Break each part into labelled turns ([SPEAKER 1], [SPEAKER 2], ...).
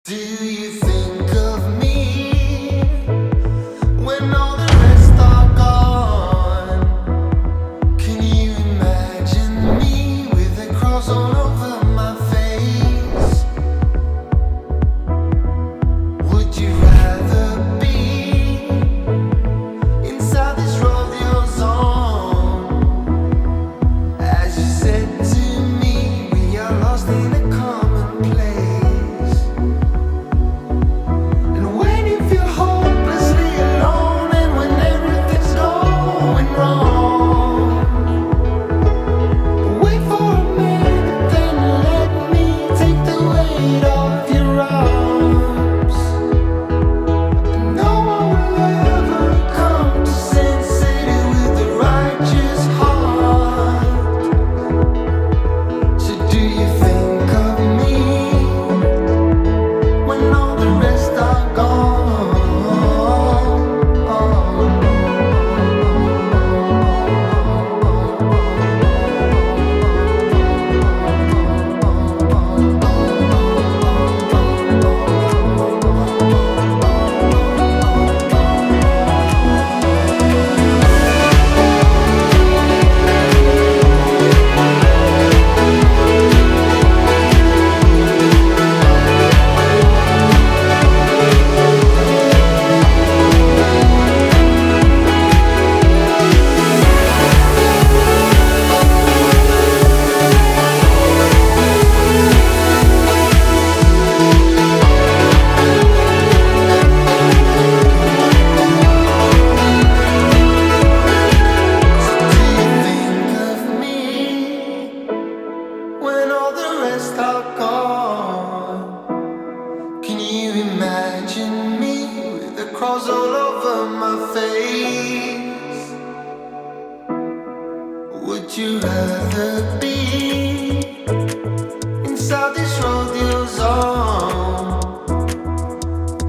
[SPEAKER 1] Do you think of me when all the rest are gone? Can you imagine me with a cross all over my face? Would you rather be inside this rodeo zone? As you said to me, we are lost in a common place. All over my face. Would you rather be inside this rodeo zone?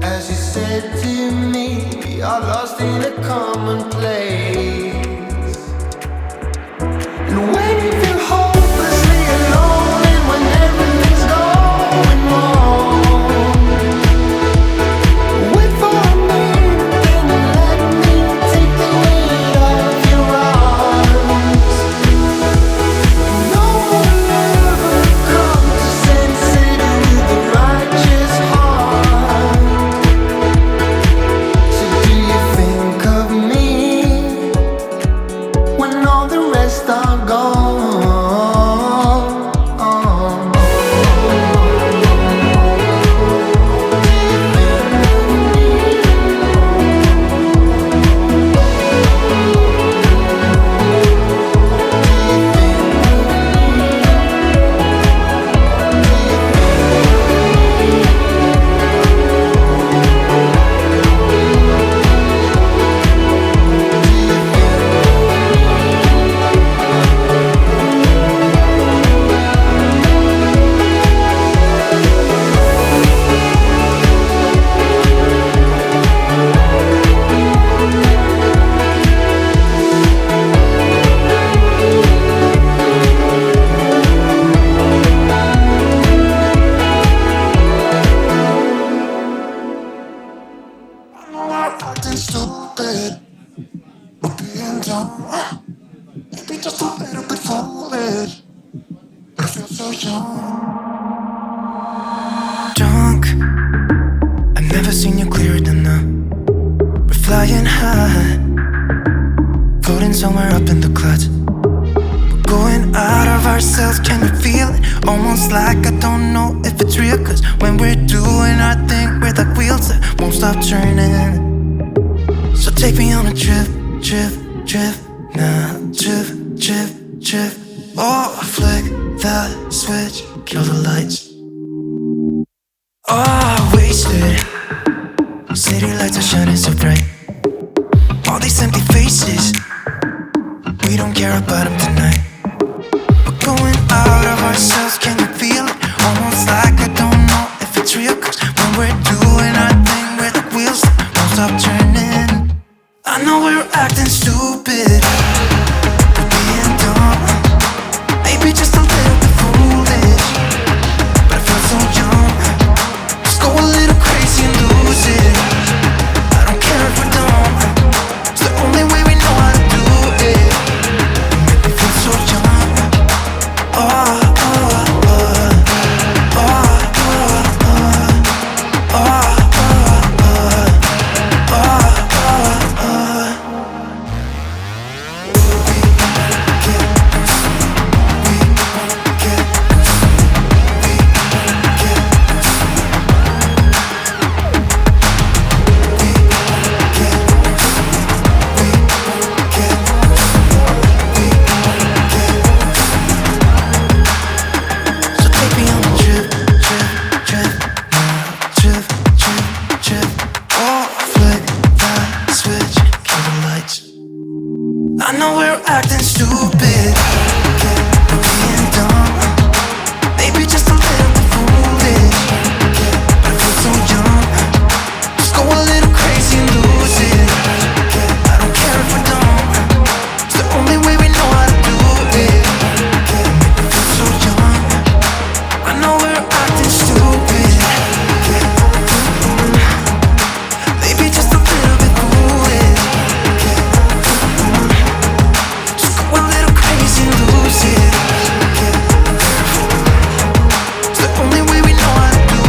[SPEAKER 1] As you said to me, we are lost in a common place. And when you feel hopelessly alone, and when everything's going wrong, wait for a minute, then let me take the weight of your arms. No one ever come to sense it with a righteous heart. So do you think of me when all the rest are gone? Acting stupid, we're being dumb. Maybe just a little bit foolish. I feel so young. Drunk, I've never seen you clearer than now. We're flying high, floating somewhere up in the clouds. We're going out of ourselves, can you feel it? Almost like I don't know if it's real. Cause when we're doing our thing, we're like wheels that won't stop turning. So take me on a trip, trip, trip, now trip, trip, trip. Oh, flick that switch, kill the lights. Oh, wasted. City lights are shining so bright. All these empty faces, we don't care about them tonight. We're going out of ourselves, can you feel it? Almost like I don't know if it's real. Cause when we're doing our thing, we're like wheels that won't stop turning. I know we're acting stupid, we're being dumb. Maybe just a little bit foolish, but I feel so young. Just go a little we're acting stupid, we're being dumb, maybe just a little bit foolish, but I feel so young. Just go a little crazy and lose it. I don't care if we're dumb, it's the only way we know how to do it. I feel so young, I know we're acting stupid, maybe just a little bit foolish. Just go a little crazy and lose it. It's the only way we know how to do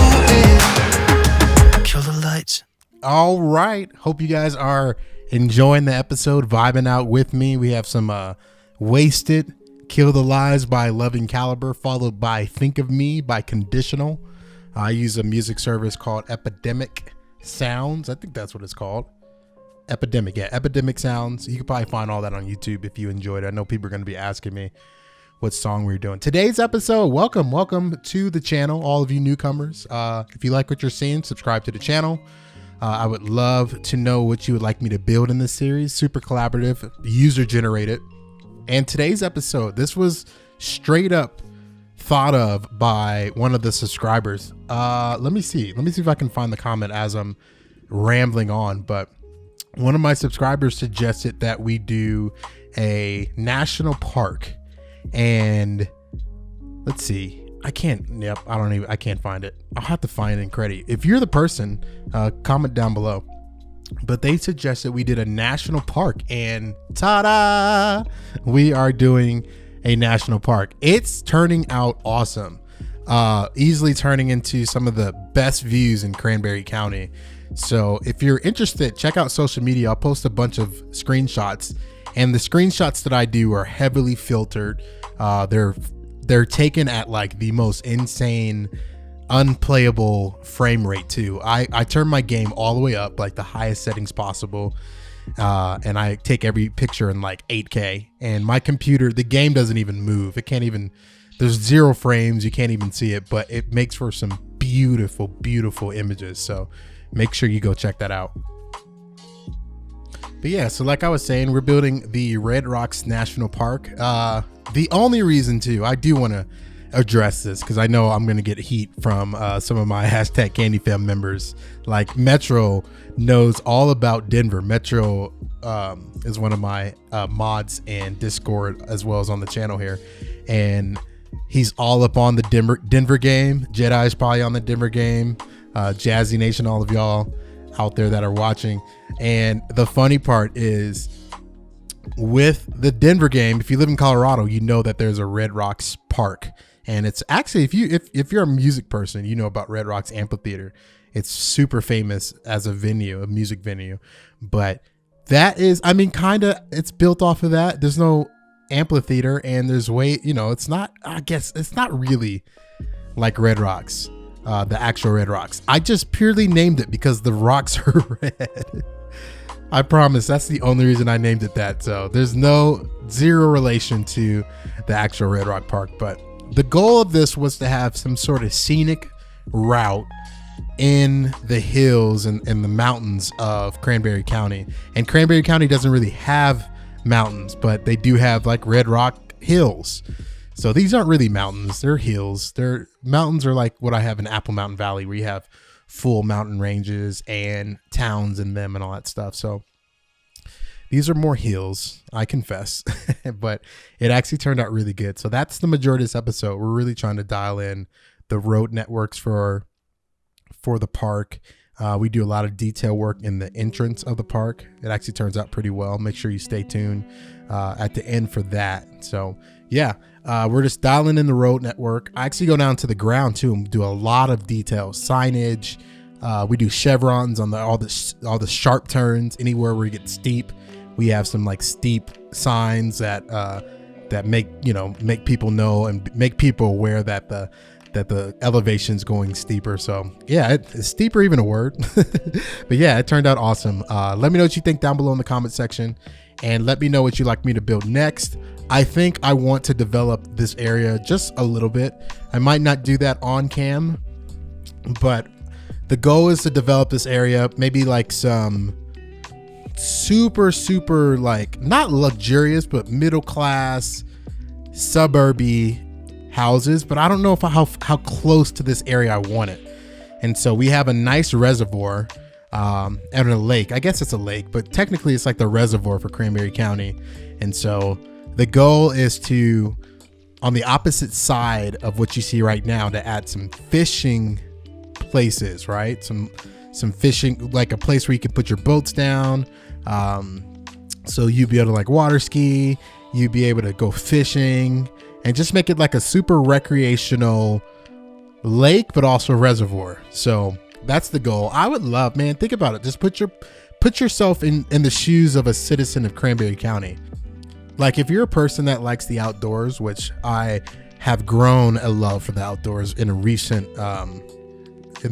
[SPEAKER 1] it. Kill the lights.
[SPEAKER 2] All right. Hope you guys are enjoying the episode, vibing out with me. We have some Wasted, Kill the Lies by Loving Caliber, followed by Think of Me by Conditional. I use a music service called Epidemic Sounds. I think that's what it's called. Epidemic Sounds. You can probably find all that on YouTube if you enjoyed it. I know people are going to be asking me what song we're doing. Today's episode, welcome to the channel, all of you newcomers. If you like what you're seeing, subscribe to the channel. I would love to know what you would like me to build in this series. Super collaborative, user generated. And today's episode, this was straight up thought of by one of the subscribers. Let me see if I can find the comment as I'm rambling on. But one of my subscribers suggested that we do a national park, and let's see. I can't find it. I'll have to find it in credit. If you're the person, comment down below. But they suggested we did a national park, and ta-da! We are doing a national park. It's turning out awesome. Easily turning into some of the best views in Cranberry County. So if you're interested, check out social media. I'll post a bunch of screenshots, and the screenshots that I do are heavily filtered. They're taken at like the most insane, unplayable frame rate too. I turn my game all the way up, like the highest settings possible. And I take every picture in like 8K, and my computer, the game doesn't even move. There's 0 frames. You can't even see it, but it makes for some beautiful, beautiful images. So make sure you go check that out. But yeah, so like I was saying, we're building the Red Rocks National Park. The only reason too, I do want to address this because I know I'm going to get heat from some of my #CandyFam members. Like Metro knows all about Denver. Metro is one of my mods in Discord as well as on the channel here. And he's all up on the Denver game. Jedi is probably on the Denver game. Jazzy Nation, all of y'all out there that are watching. And the funny part is, with the Denver game, if you live in Colorado, you know that there's a Red Rocks Park, and it's actually, if you're a music person, you know about Red Rocks Amphitheater. It's super famous as a music venue. But that is, I mean, kind of, it's built off of that. There's no amphitheater, and there's it's not, I guess it's not really like Red Rocks, the actual Red Rocks. I just purely named it because the rocks are red. I promise that's the only reason I named it that. So there's zero relation to the actual Red Rock Park. But the goal of this was to have some sort of scenic route in the hills and the mountains of Cranberry County. And Cranberry County doesn't really have mountains, but they do have like Red Rock hills. So these aren't really mountains, they're hills. Mountains are like what I have in Apple Mountain Valley, where you have full mountain ranges and towns in them and all that stuff. So these are more hills, I confess, but it actually turned out really good. So that's the majority of this episode. We're really trying to dial in the road networks for the park. We do a lot of detail work in the entrance of the park. It actually turns out pretty well. Make sure you stay tuned at the end for that. So yeah, we're just dialing in the road network. I actually go down to the ground too and do a lot of detail, signage. We do chevrons on all the sharp turns, anywhere where you get steep. We have some like steep signs that make people know and make people aware that the elevation's going steeper. So yeah, is steeper even a word? But yeah, it turned out awesome. Let me know what you think down below in the comment section, and let me know what you'd like me to build next. I think I want to develop this area just a little bit. I might not do that on cam, but the goal is to develop this area, maybe like some super like not luxurious, but middle class, suburby houses. But I don't know if how close to this area I want it. And so we have a nice reservoir and a lake. I guess it's a lake, but technically it's like the reservoir for Cranberry County. And so the goal is to, on the opposite side of what you see right now, to add some fishing places, right? Some fishing, like a place where you can put your boats down. So you'd be able to like water ski, you'd be able to go fishing, and just make it like a super recreational lake, but also reservoir. So that's the goal. I would love, man, think about it. Just put yourself in the shoes of a citizen of Cranberry County. Like if you're a person that likes the outdoors, which I have grown a love for the outdoors in the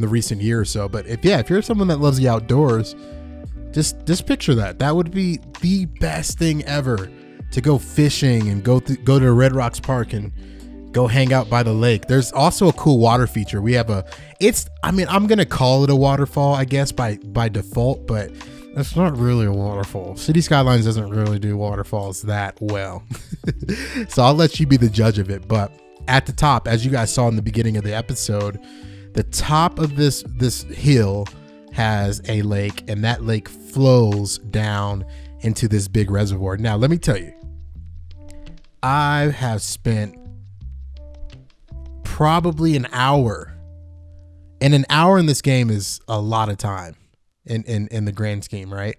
[SPEAKER 2] recent year or so. But if you're someone that loves the outdoors, just picture that would be the best thing ever, to go fishing and go to Red Rocks Park and go hang out by the lake. There's also a cool water feature. We have I'm going to call it a waterfall, I guess, by default, but it's not really a waterfall. City Skylines doesn't really do waterfalls that well. So I'll let you be the judge of it. But at the top, as you guys saw in the beginning of the episode, the top of this hill has a lake, and that lake flows down into this big reservoir. Now, let me tell you, I have spent probably an hour, and an hour in this game is a lot of time in the grand scheme, right?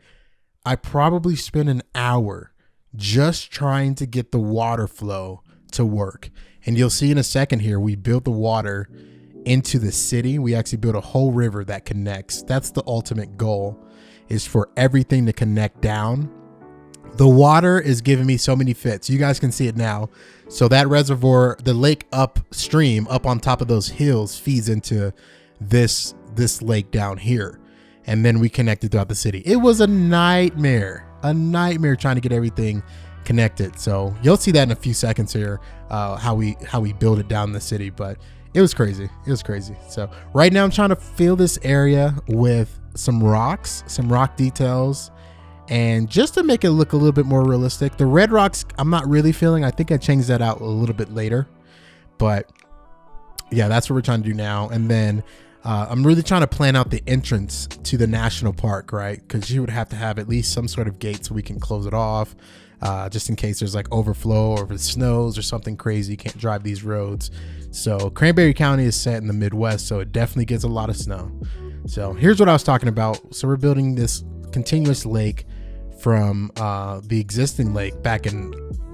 [SPEAKER 2] I probably spent an hour just trying to get the water flow to work. And you'll see in a second here, we built the water into the city. We actually built a whole river that connects. That's the ultimate goal, is for everything to connect down. The water is giving me so many fits. You guys can see it now. So that reservoir, the lake upstream, up on top of those hills, feeds into this lake down here. And then we connected throughout the city. It was a nightmare trying to get everything connected. So you'll see that in a few seconds here, how we build it down the city. But it was crazy. So right now I'm trying to fill this area with some rock details, and just to make it look a little bit more realistic. The red rocks I'm not really feeling. I think I changed that out a little bit later. But yeah, that's what we're trying to do now. And then I'm really trying to plan out the entrance to the national park, right? Because you would have to have at least some sort of gate so we can close it off, just in case there's like overflow, or if it snows or something crazy, you can't drive these roads. So Cranberry County is set in the Midwest, so it definitely gets a lot of snow. So here's what I was talking about. So we're building this continuous lake from the existing lake back in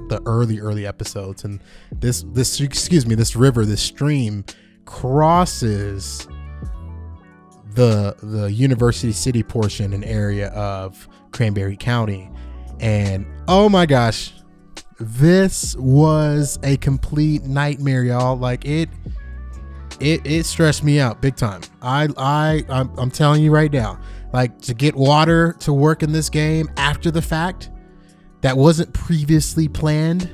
[SPEAKER 2] the early episodes, and this river, this stream, crosses the University City portion and area of Cranberry County. And oh my gosh, this was a complete nightmare, y'all. Like it stressed me out big time. I'm telling you right now, like, to get water to work in this game after the fact, that wasn't previously planned,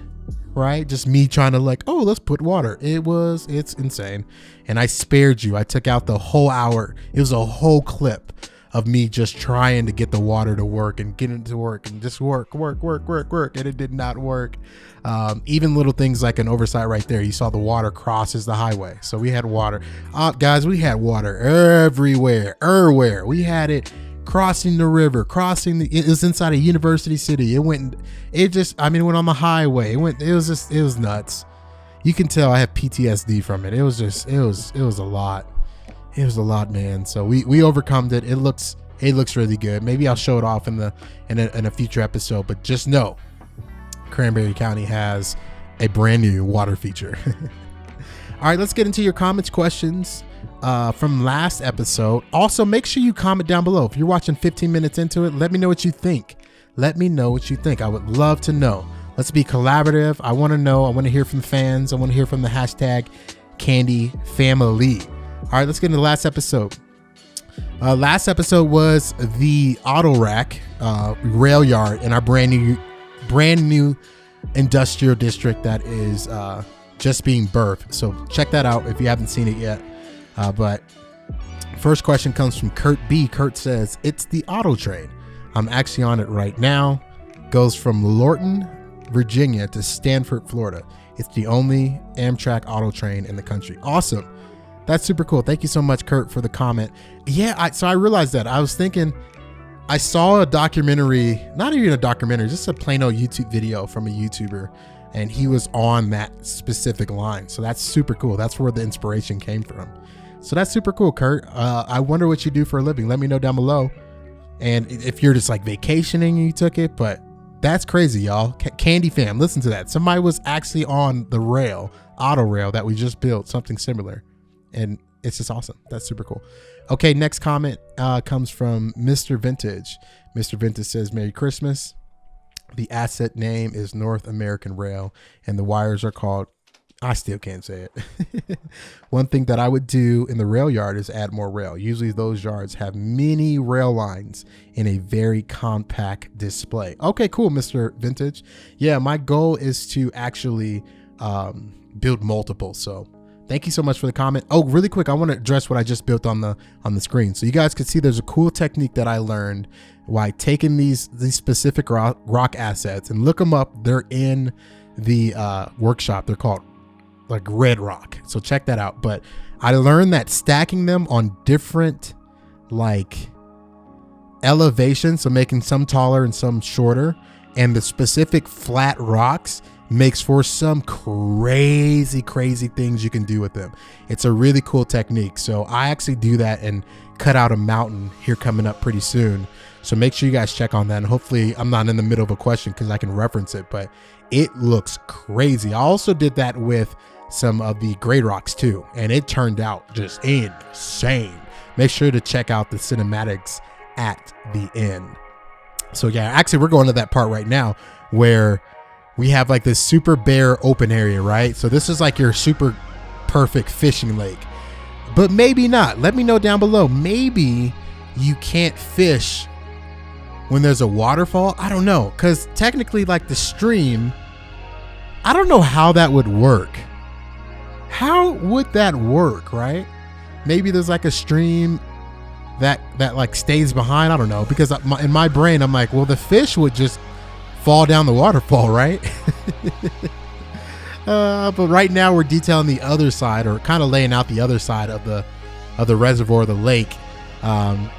[SPEAKER 2] right? Just me trying to like, oh, let's put water. It's insane. And I spared you. I took out the whole hour. It was a whole clip of me just trying to get the water to work and get it to work and just work. And it did not work. Even little things like an oversight right there. You saw the water crosses the highway. So we had water. Guys, we had water everywhere. We had it crossing the river, it was inside a University City. It went on the highway. It was nuts. You can tell I have PTSD from it. It was a lot. It was a lot, man. So we overcome it. It looks really good. Maybe I'll show it off in a future episode, but just know Cranberry County has a brand new water feature. All right, let's get into your comments, questions from last episode. Also, make sure you comment down below. If you're watching 15 minutes into it, let me know what you think. I would love to know. Let's be collaborative. I want to know. I want to hear from fans. I want to hear from the hashtag Candy Family. All right, let's get into the last episode. Last episode was the auto rack rail yard in our brand new industrial district that is just being birthed. So check that out if you haven't seen it yet. But first question comes from Kurt B. Kurt says, it's the auto trade. I'm actually on it right now. Goes from Lorton, Virginia to Stanford, Florida. It's the only Amtrak auto train in the country. Awesome. That's super cool. Thank you so much, Kurt, for the comment. Yeah, so I realized that. I was thinking, I saw a documentary, not even a documentary, just a plain old YouTube video from a YouTuber, and he was on that specific line. So that's super cool. That's where the inspiration came from. So that's super cool, Kurt. I wonder what you do for a living. Let me know down below. And if you're just like vacationing and you took it, but that's crazy, y'all. Candy fam, listen to that. Somebody was actually on the rail, auto rail that we just built, something similar. And it's just awesome. That's super cool. Okay, next comment comes from Mr. Vintage. Mr. Vintage says, Merry Christmas. The asset name is North American Rail, and the wires are called, I still can't say it. One thing that I would do in the rail yard is add more rail. Usually those yards have many rail lines in a very compact display. Okay, cool, Mr. Vintage. Yeah, my goal is to actually build multiple. So thank you so much for the comment. Oh, really quick, I want to address what I just built on the screen. So you guys can see there's a cool technique that I learned while taking these specific rock assets, and look them up. They're in the workshop. They're called like red rock. So check that out. But I learned that stacking them on different like elevations, so making some taller and some shorter, and the specific flat rocks makes for some crazy things you can do with them. It's a really cool technique. So I actually do that and cut out a mountain here coming up pretty soon. So make sure you guys check on that. And hopefully I'm not in the middle of a question because I can reference it, but it looks crazy. I also did that with some of the gray rocks too, and it turned out just insane. Make sure to check out the cinematics at the end. So yeah, actually we're going to that part right now where we have like this super bare open area, right? So this is like your super perfect fishing lake, but maybe not. Let me know down below. Maybe you can't fish when there's a waterfall. I don't know, because technically like the stream, I don't know how that would work. How would that work, right? Maybe there's like a stream that like stays behind. I don't know, because in my brain I'm like, well, the fish would just fall down the waterfall, right? But right now we're detailing the other side, or kind of laying out the other side of the reservoir, the lake.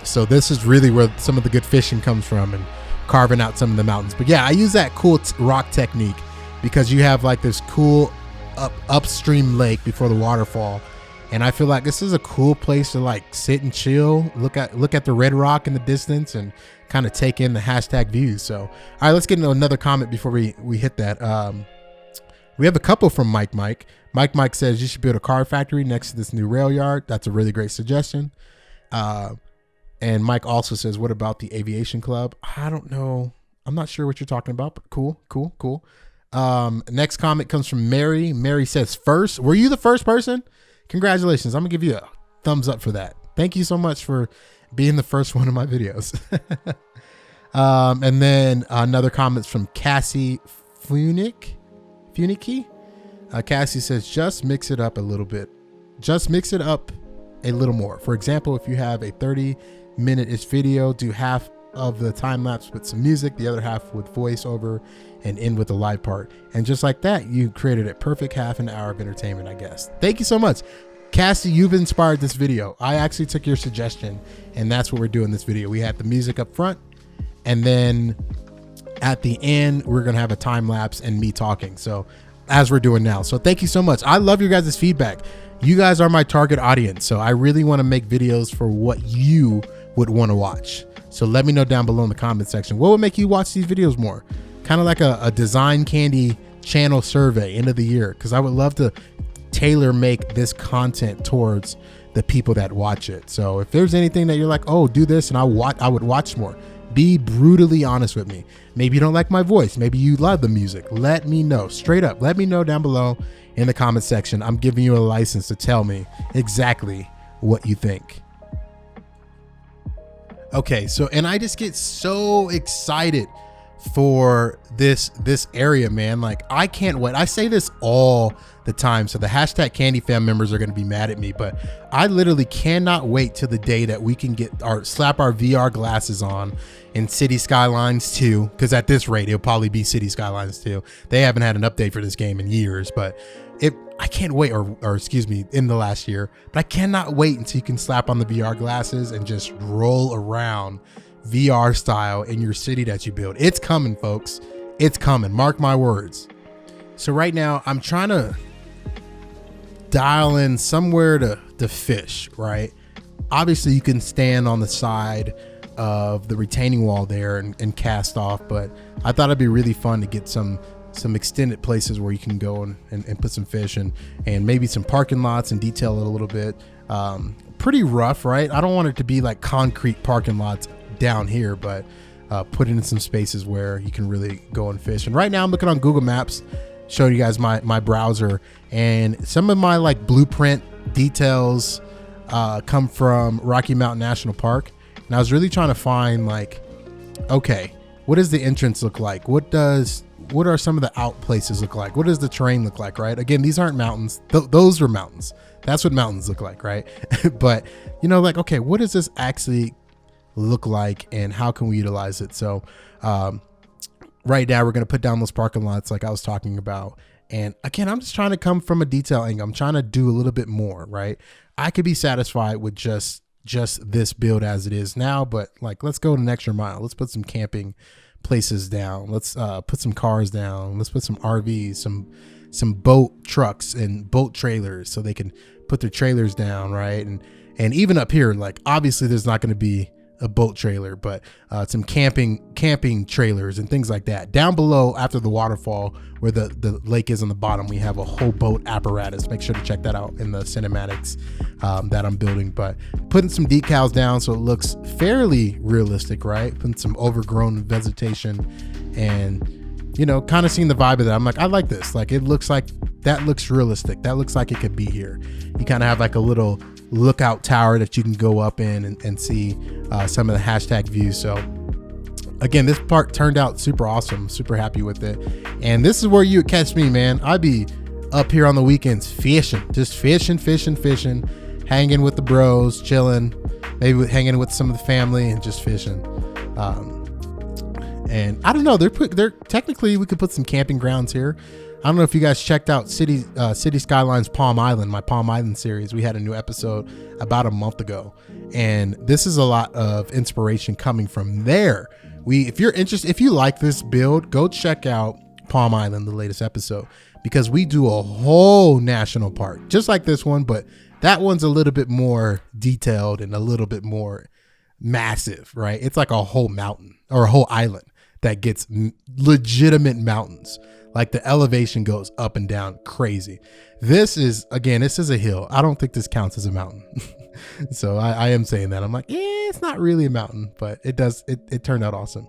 [SPEAKER 2] So this is really where some of the good fishing comes from, and carving out some of the mountains. But yeah, I use that cool rock technique because you have like this cool upstream lake before the waterfall, and I feel like this is a cool place to like sit and chill, look at the red rock in the distance, and kind of take in the hashtag views. So all right, let's get into another comment before we hit that. We have a couple from Mike. Mike says you should build a car factory next to this new rail yard. That's a really great suggestion. And Mike also says, what about the aviation club? I don't know, I'm not sure what you're talking about, but cool. Next comment comes from Mary. Mary says, first, were you the first person? Congratulations. I'm gonna give you a thumbs up for that. Thank you so much for being the first one of my videos. And then another comment from Cassie Funicky. Cassie says, just mix it up a little bit. Just mix it up a little more. For example, if you have a 30-minute-ish video, do half of the time lapse with some music, the other half with voiceover, and end with the live part. And just like that, you created a perfect half an hour of entertainment, I guess. Thank you so much. Cassie, you've inspired this video. I actually took your suggestion, and that's what we're doing this video. We had the music up front, and then at the end, we're going to have a time lapse and me talking. So as we're doing now. So thank you so much. I love your guys' feedback. You guys are my target audience. So I really want to make videos for what you would want to watch. So let me know down below in the comment section, what would make you watch these videos more? Kind of like a Design Candy channel survey end of the year, because I would love to tailor make this content towards the people that watch it. So if there's anything that you're like, oh, do this, and I would watch more, be brutally honest with me. Maybe you don't like my voice. Maybe you love the music. Let me know straight up. Let me know down below in the comment section. I'm giving you a license to tell me exactly what you think. Okay, so, and I just get so excited for this area, man. Like, I can't wait. I say this all the time, so the hashtag Candy Fam members are going to be mad at me, but I literally cannot wait till the day that we can slap our VR glasses on in City Skylines 2, because at this rate it'll probably be City Skylines 2. They haven't had an update for this game in years, but I can't wait, or excuse me, in the last year, but I cannot wait until you can slap on the VR glasses and just roll around VR style in your city that you build. It's coming, folks. It's coming. Mark my words. So right now I'm trying to dial in somewhere to fish, right? Obviously you can stand on the side of the retaining wall there and cast off, but I thought it'd be really fun to get some extended places where you can go and put some fish and maybe some parking lots and detail it a little bit. Pretty rough, right? I don't want it to be like concrete parking lots down here, but put in some spaces where you can really go and fish. And right now I'm looking on Google Maps, showing you guys my browser, and some of my like blueprint details come from Rocky Mountain National Park. And I was really trying to find, like, okay, what does the entrance look like? What are some of the out places look like? What does the terrain look like, right? Again, these aren't mountains. Those are mountains. That's what mountains look like, right? But, you know, like, okay, what does this actually look like and how can we utilize it? So right now we're going to put down those parking lots like I was talking about. And again, I'm just trying to come from a detail angle. I'm trying to do a little bit more, right? I could be satisfied with just this build as it is now, but like, let's go an extra mile. Let's put some camping places down. Let's put some cars down. Let's put some RVs, some boat trucks and boat trailers so they can put their trailers down, right? And even up here, like, obviously there's not going to be a boat trailer, but some camping trailers and things like that. Down below, after the waterfall where the lake is on the bottom, we have a whole boat apparatus. Make sure to check that out in the cinematics that I'm building. But putting some decals down so it looks fairly realistic, right? Putting some overgrown vegetation and, you know, kind of seeing the vibe of that. I'm like, I like this. Like, it looks like that looks realistic. That looks like it could be here. You kind of have like a little lookout tower that you can go up in and see some of the hashtag views. So again, this part turned out super awesome. Super happy with it. And this is where you would catch me, man. I'd be up here on the weekends fishing, just fishing, hanging with the bros, chilling, maybe hanging with some of the family and just fishing. And I don't know, they're technically, we could put some camping grounds here. I don't know if you guys checked out City Skylines Palm Island, my Palm Island series. We had a new episode about a month ago, and this is a lot of inspiration coming from there. If you're interested, if you like this build, go check out Palm Island, the latest episode, because we do a whole national park just like this one, but that one's a little bit more detailed and a little bit more massive, right? It's like a whole mountain or a whole island that gets legitimate mountains. Like, the elevation goes up and down crazy. This is a hill. I don't think this counts as a mountain. So I am saying that. I'm like, it's not really a mountain, but it turned out awesome.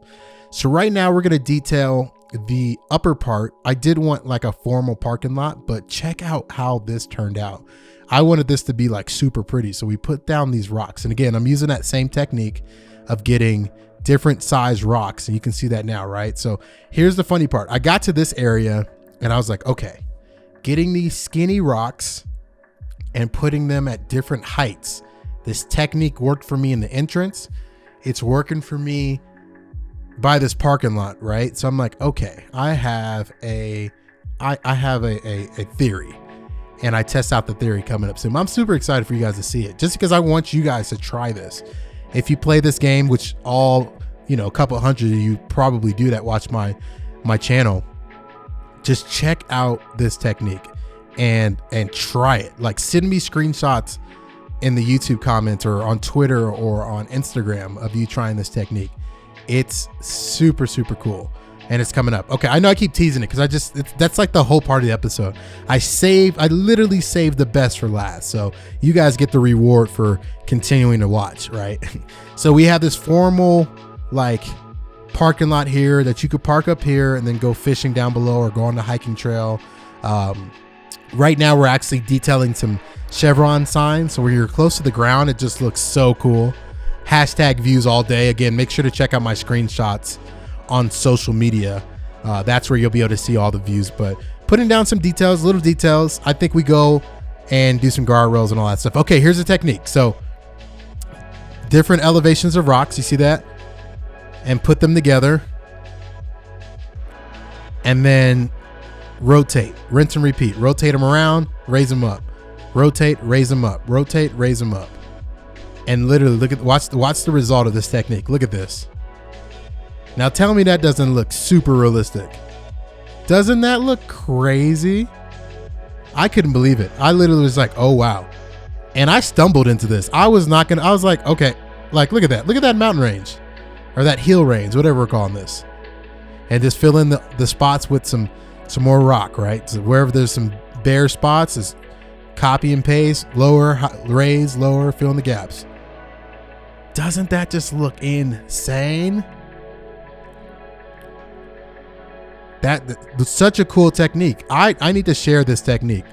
[SPEAKER 2] So right now we're going to detail the upper part. I did want like a formal parking lot, but check out how this turned out. I wanted this to be like super pretty. So we put down these rocks. And again, I'm using that same technique of getting different size rocks, and you can see that now, right? So here's the funny part. I got to this area and I was like, okay, getting these skinny rocks and putting them at different heights. This technique worked for me in the entrance. It's working for me by this parking lot, right? So I'm like, okay, I have a theory, and I test out the theory coming up soon. I'm super excited for you guys to see it, just because I want you guys to try this. If you play this game, which a couple hundred of you probably do that watch my channel, just check out this technique and try it. Like, send me screenshots in the YouTube comments or on Twitter or on Instagram of you trying this technique. It's super, super cool. And it's coming up. Okay, I know I keep teasing it because that's like the whole part of the episode. I literally saved the best for last. So you guys get the reward for continuing to watch, right? So we have this formal like parking lot here that you could park up here and then go fishing down below or go on the hiking trail. Right now we're actually detailing some chevron signs. So when you're close to the ground, it just looks so cool. Hashtag views all day. Again, make sure to check out my screenshots on social media. That's where you'll be able to see all the views, but putting down some details, little details. I think we go and do some guardrails and all that stuff. Okay, here's the technique. So different elevations of rocks, you see that? And put them together. And then rotate, rinse and repeat. Rotate them around, raise them up. Rotate, raise them up. Rotate, raise them up. And literally watch the result of this technique. Look at this. Now tell me that doesn't look super realistic. Doesn't that look crazy? I couldn't believe it. I literally was like, oh wow. And I stumbled into this. I was like, okay, like look at that. Look at that mountain range or that hill range, whatever we're calling this. And just fill in the spots with some more rock, right? So wherever there's some bare spots, is copy and paste, lower, raise, lower, fill in the gaps. Doesn't that just look insane? That's such a cool technique. I need to share this technique.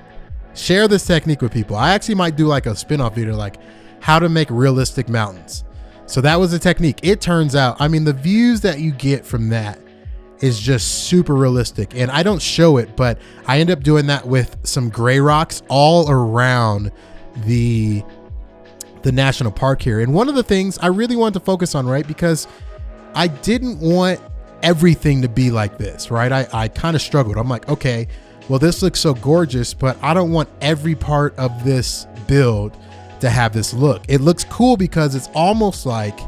[SPEAKER 2] Share this technique with people. I actually might do like a spin-off video, like how to make realistic mountains. So that was the technique. It turns out, I mean, the views that you get from that is just super realistic. And I don't show it, but I end up doing that with some gray rocks all around the national park here. And one of the things I really wanted to focus on, right? Because I didn't want everything to be like this, right? I kind of struggled. I'm like, okay, well, this looks so gorgeous, but I don't want every part of this build to have this look. It looks cool because it's almost like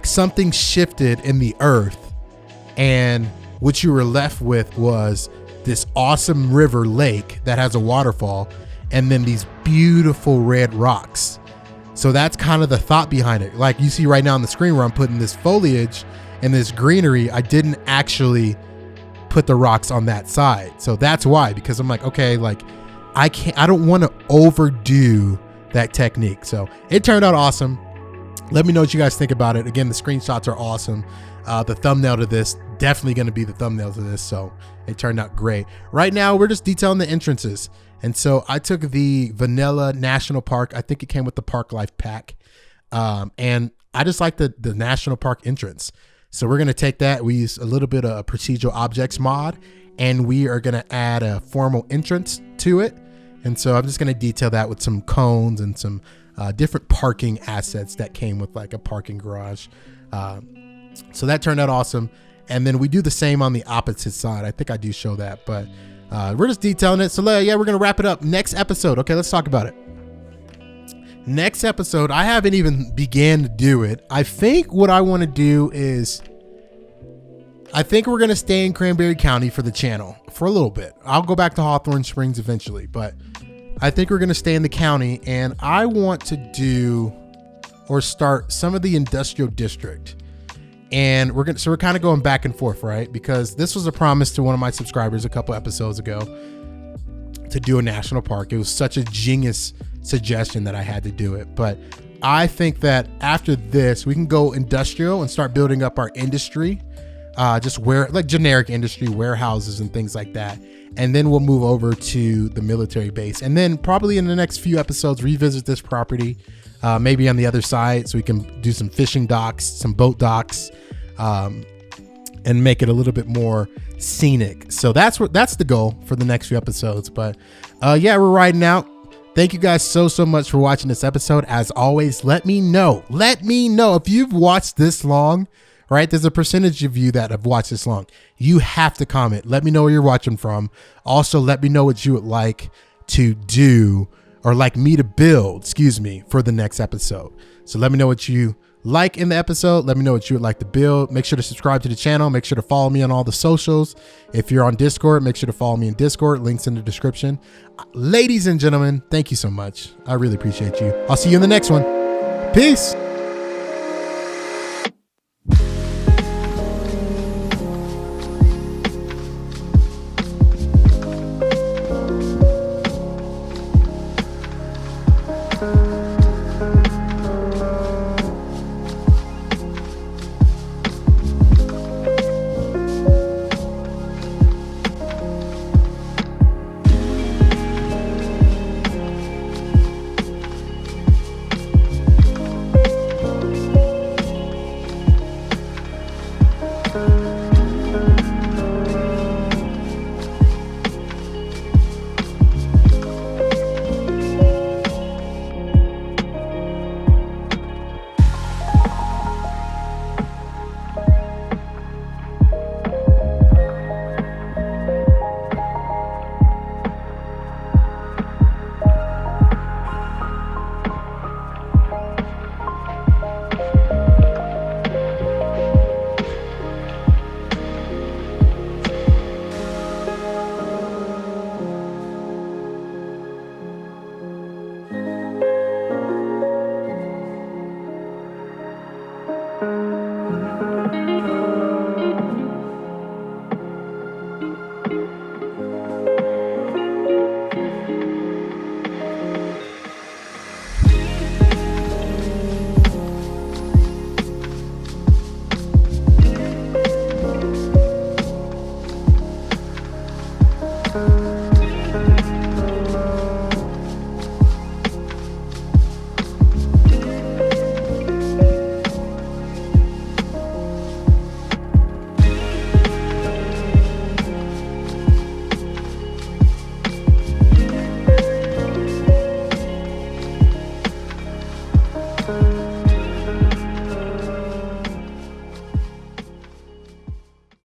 [SPEAKER 2] something shifted in the earth, and what you were left with was this awesome river lake that has a waterfall and then these beautiful red rocks. So that's kind of the thought behind it. Like you see right now on the screen where I'm putting this foliage and this greenery, I didn't actually put the rocks on that side. So that's why, because I'm like, okay, like I don't want to overdo that technique. So it turned out awesome. Let me know what you guys think about it. Again, the screenshots are awesome. The thumbnail to this, definitely going to be the thumbnail to this. So it turned out great. Right now, we're just detailing the entrances. And so I took the Vanilla National Park. I think it came with the Park Life pack. And I just like the National Park entrance. So we're going to take that. We use a little bit of procedural objects mod, and we are going to add a formal entrance to it. And so I'm just going to detail that with some cones and some different parking assets that came with like a parking garage. So that turned out awesome. And then we do the same on the opposite side. I think I do show that, but we're just detailing it. So yeah, we're going to wrap it up. Next episode. Okay, let's talk about it. Next episode, I haven't even began to do it. I think what I want to do is, I think we're going to stay in Cranberry County for the channel for a little bit. I'll go back to Hawthorne Springs eventually, but I think we're going to stay in the county, and I want to do or start some of the industrial district. And we're kind of going back and forth, right? Because this was a promise to one of my subscribers a couple episodes ago to do a national park. It was such a genius suggestion that I had to do it. But I think that after this, we can go industrial and start building up our industry, just like generic industry, warehouses and things like that. And then we'll move over to the military base. And then probably in the next few episodes, revisit this property, maybe on the other side, so we can do some fishing docks, some boat docks, and make it a little bit more scenic. So that's the goal for the next few episodes. But yeah, we're riding out. Thank you guys so much for watching this episode. As always, let me know if you've watched this long, right? There's a percentage of you that have watched this long. You have to comment. Let me know where you're watching from. Also, let me know what you would like to do, or like me to build, for the next episode. So let me know what you like in the episode. Let me know what you would like to build. Make sure to subscribe to the channel. Make sure to follow me on all the socials. If you're on Discord, make sure to follow me in Discord. Links in the description. Ladies and gentlemen, thank you so much. I really appreciate you. I'll see you in the next one. Peace.